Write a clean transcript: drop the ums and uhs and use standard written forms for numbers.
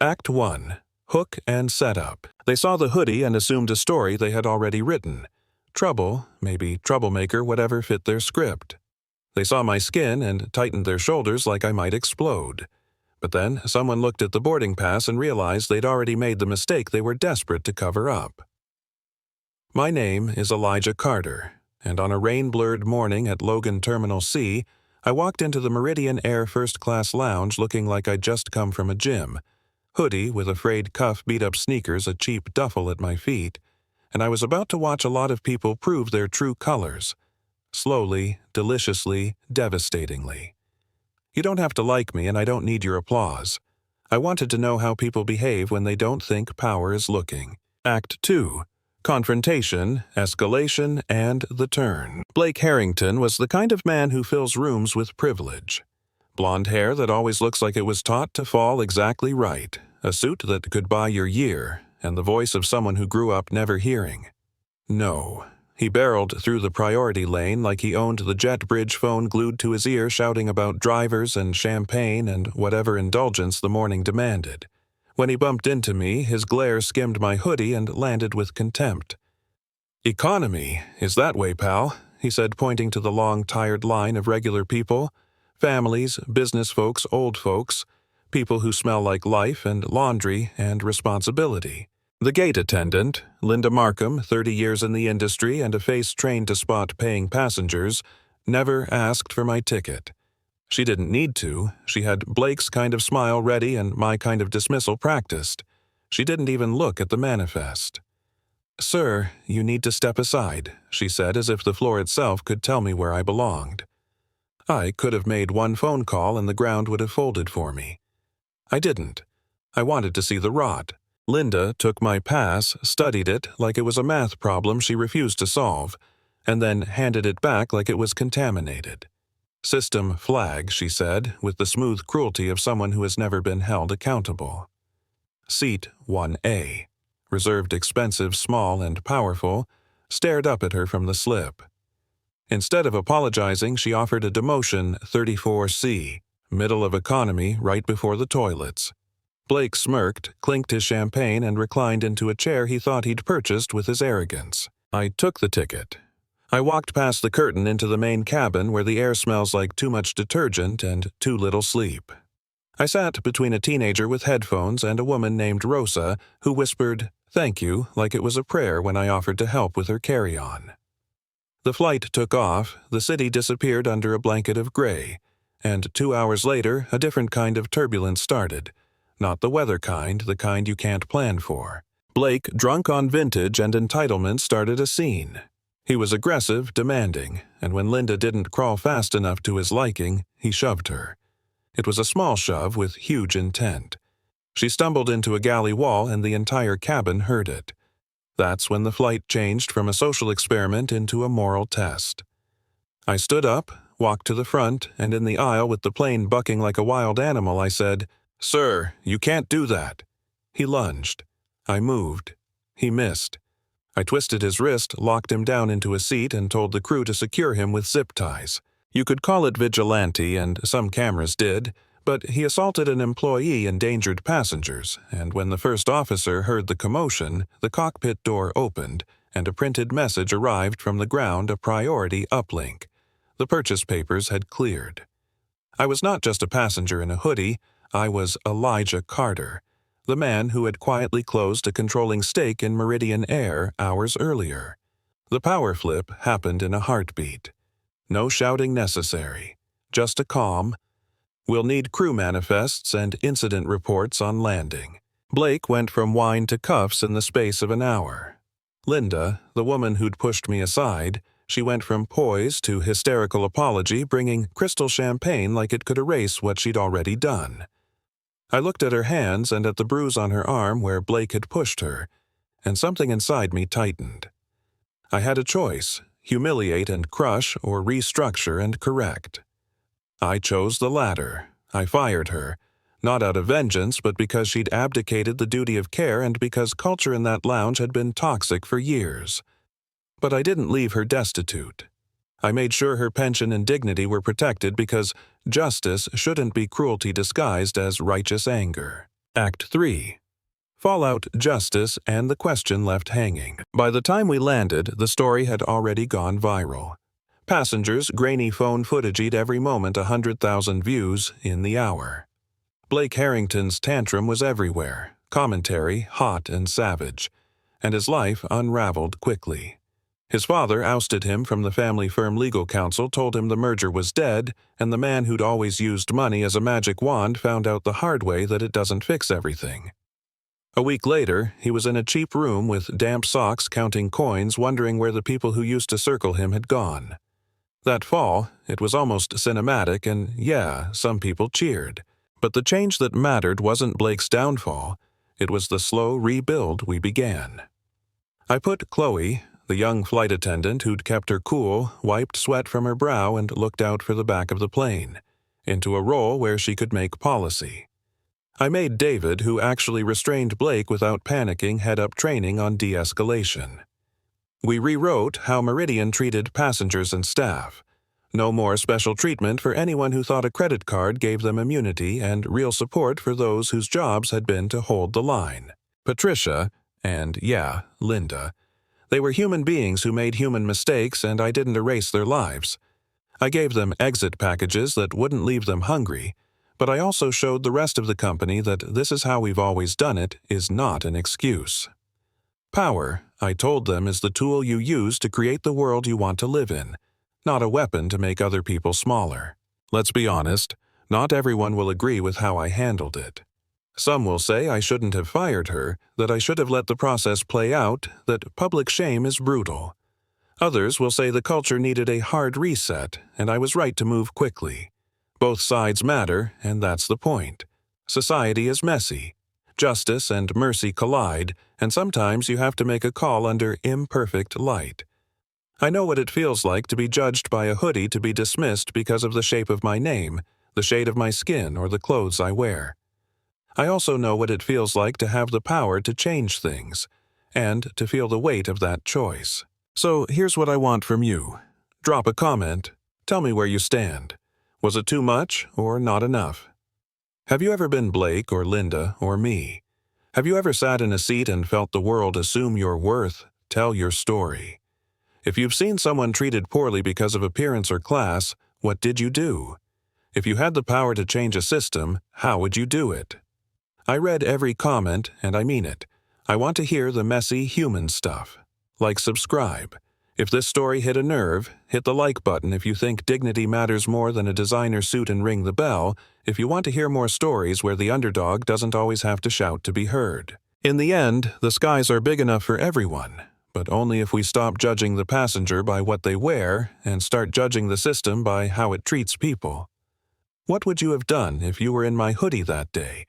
Act 1. Hook and Setup. They saw the hoodie and assumed a story they had already written. Trouble, maybe troublemaker, whatever fit their script. They saw my skin and tightened their shoulders like I might explode. But then someone looked at the boarding pass and realized they'd already made the mistake they were desperate to cover up. My name is Elijah Carter, and on a rain-blurred morning at Logan Terminal C, I walked into the Meridian Air first-class lounge looking like I'd just come from a gym, hoodie with a frayed cuff, beat-up sneakers, a cheap duffel at my feet, and I was about to watch a lot of people prove their true colors. Slowly, deliciously, devastatingly. You don't have to like me, and I don't need your applause. I wanted to know how people behave when they don't think power is looking. Act 2. Confrontation, escalation, and the turn. Blake Harrington was the kind of man who fills rooms with privilege. Blonde hair that always looks like it was taught to fall exactly right, a suit that could buy your year, and the voice of someone who grew up never hearing. No. He barreled through the priority lane like he owned the jet bridge phone glued to his ear, shouting about drivers and champagne and whatever indulgence the morning demanded. When he bumped into me, his glare skimmed my hoodie and landed with contempt. "Economy is that way, pal," he said, pointing to the long, tired line of regular people. Families, business folks, old folks, people who smell like life and laundry and responsibility. The gate attendant, Linda Markham, 30 years in the industry and a face trained to spot paying passengers, never asked for my ticket. She didn't need to. She had Blake's kind of smile ready and my kind of dismissal practiced. She didn't even look at the manifest. "Sir, you need to step aside," she said, as if the floor itself could tell me where I belonged. I could have made one phone call and the ground would have folded for me. I didn't. I wanted to see the rot. Linda took my pass, studied it like it was a math problem she refused to solve, and then handed it back like it was contaminated. "System flag," she said, with the smooth cruelty of someone who has never been held accountable. Seat 1A, reserved expensive, small, and powerful, stared up at her from the slip. Instead of apologizing, she offered a demotion 34C, middle of economy, right before the toilets. Blake smirked, clinked his champagne, and reclined into a chair he thought he'd purchased with his arrogance. I took the ticket. I walked past the curtain into the main cabin where the air smells like too much detergent and too little sleep. I sat between a teenager with headphones and a woman named Rosa who whispered, "Thank you," like it was a prayer when I offered to help with her carry-on. The flight took off, the city disappeared under a blanket of gray, and 2 hours later a different kind of turbulence started. Not the weather kind, the kind you can't plan for. Blake, drunk on vintage and entitlement, started a scene. He was aggressive, demanding, and when Linda didn't crawl fast enough to his liking, he shoved her. It was a small shove with huge intent. She stumbled into a galley wall and the entire cabin heard it. That's when the flight changed from a social experiment into a moral test. I stood up, walked to the front, and in the aisle with the plane bucking like a wild animal, I said, "Sir, you can't do that." He lunged. I moved. He missed. I twisted his wrist, locked him down into a seat, and told the crew to secure him with zip ties. You could call it vigilante, and some cameras did, but he assaulted an employee, endangered passengers, and when the first officer heard the commotion, the cockpit door opened, and a printed message arrived from the ground, a priority uplink. The purchase papers had cleared. I was not just a passenger in a hoodie, I was Elijah Carter, the man who had quietly closed a controlling stake in Meridian Air hours earlier. The power flip happened in a heartbeat. No shouting necessary, just a calm, "We'll need crew manifests and incident reports on landing." Blake went from wine to cuffs in the space of an hour. Linda, the woman who'd pushed me aside, she went from poise to hysterical apology, bringing crystal champagne like it could erase what she'd already done. I looked at her hands and at the bruise on her arm where Blake had pushed her, and something inside me tightened. I had a choice, humiliate and crush or restructure and correct. I chose the latter. I fired her, not out of vengeance, but because she'd abdicated the duty of care and because culture in that lounge had been toxic for years. But I didn't leave her destitute. I made sure her pension and dignity were protected because justice shouldn't be cruelty disguised as righteous anger. Act 3. Fallout, justice, and the question left hanging. By the time we landed, the story had already gone viral. Passengers grainy phone footaged every moment 100,000 views in the hour. Blake Harrington's tantrum was everywhere, commentary hot and savage, and his life unraveled quickly. His father ousted him from the family firm legal counsel, told him the merger was dead, and the man who'd always used money as a magic wand found out the hard way that it doesn't fix everything. A week later, he was in a cheap room with damp socks counting coins, wondering where the people who used to circle him had gone. That fall, it was almost cinematic, and yeah, some people cheered. But the change that mattered wasn't Blake's downfall, it was the slow rebuild we began. I put Chloe, the young flight attendant who'd kept her cool, wiped sweat from her brow and looked out for the back of the plane, into a role where she could make policy. I made David, who actually restrained Blake without panicking, head up training on de-escalation. We rewrote how Meridian treated passengers and staff. No more special treatment for anyone who thought a credit card gave them immunity, and real support for those whose jobs had been to hold the line. Patricia, and yeah, Linda. They were human beings who made human mistakes, and I didn't erase their lives. I gave them exit packages that wouldn't leave them hungry, but I also showed the rest of the company that this is how we've always done it is not an excuse. Power, I told them, is the tool you use to create the world you want to live in, not a weapon to make other people smaller. Let's be honest, not everyone will agree with how I handled it. Some will say I shouldn't have fired her, that I should have let the process play out, that public shame is brutal. Others will say the culture needed a hard reset, and I was right to move quickly. Both sides matter, and that's the point. Society is messy. Justice and mercy collide, and sometimes you have to make a call under imperfect light. I know what it feels like to be judged by a hoodie, to be dismissed because of the shape of my name, the shade of my skin, or the clothes I wear. I also know what it feels like to have the power to change things, and to feel the weight of that choice. So here's what I want from you. Drop a comment. Tell me where you stand. Was it too much or not enough? Have you ever been Blake or Linda or me? Have you ever sat in a seat and felt the world assume your worth? Tell your story. If you've seen someone treated poorly because of appearance or class, what did you do? If you had the power to change a system, how would you do it? I read every comment, and I mean it. I want to hear the messy human stuff. Like, subscribe. If this story hit a nerve, hit the like button if you think dignity matters more than a designer suit, and ring the bell if you want to hear more stories where the underdog doesn't always have to shout to be heard. In the end, the skies are big enough for everyone, but only if we stop judging the passenger by what they wear and start judging the system by how it treats people. What would you have done if you were in my hoodie that day?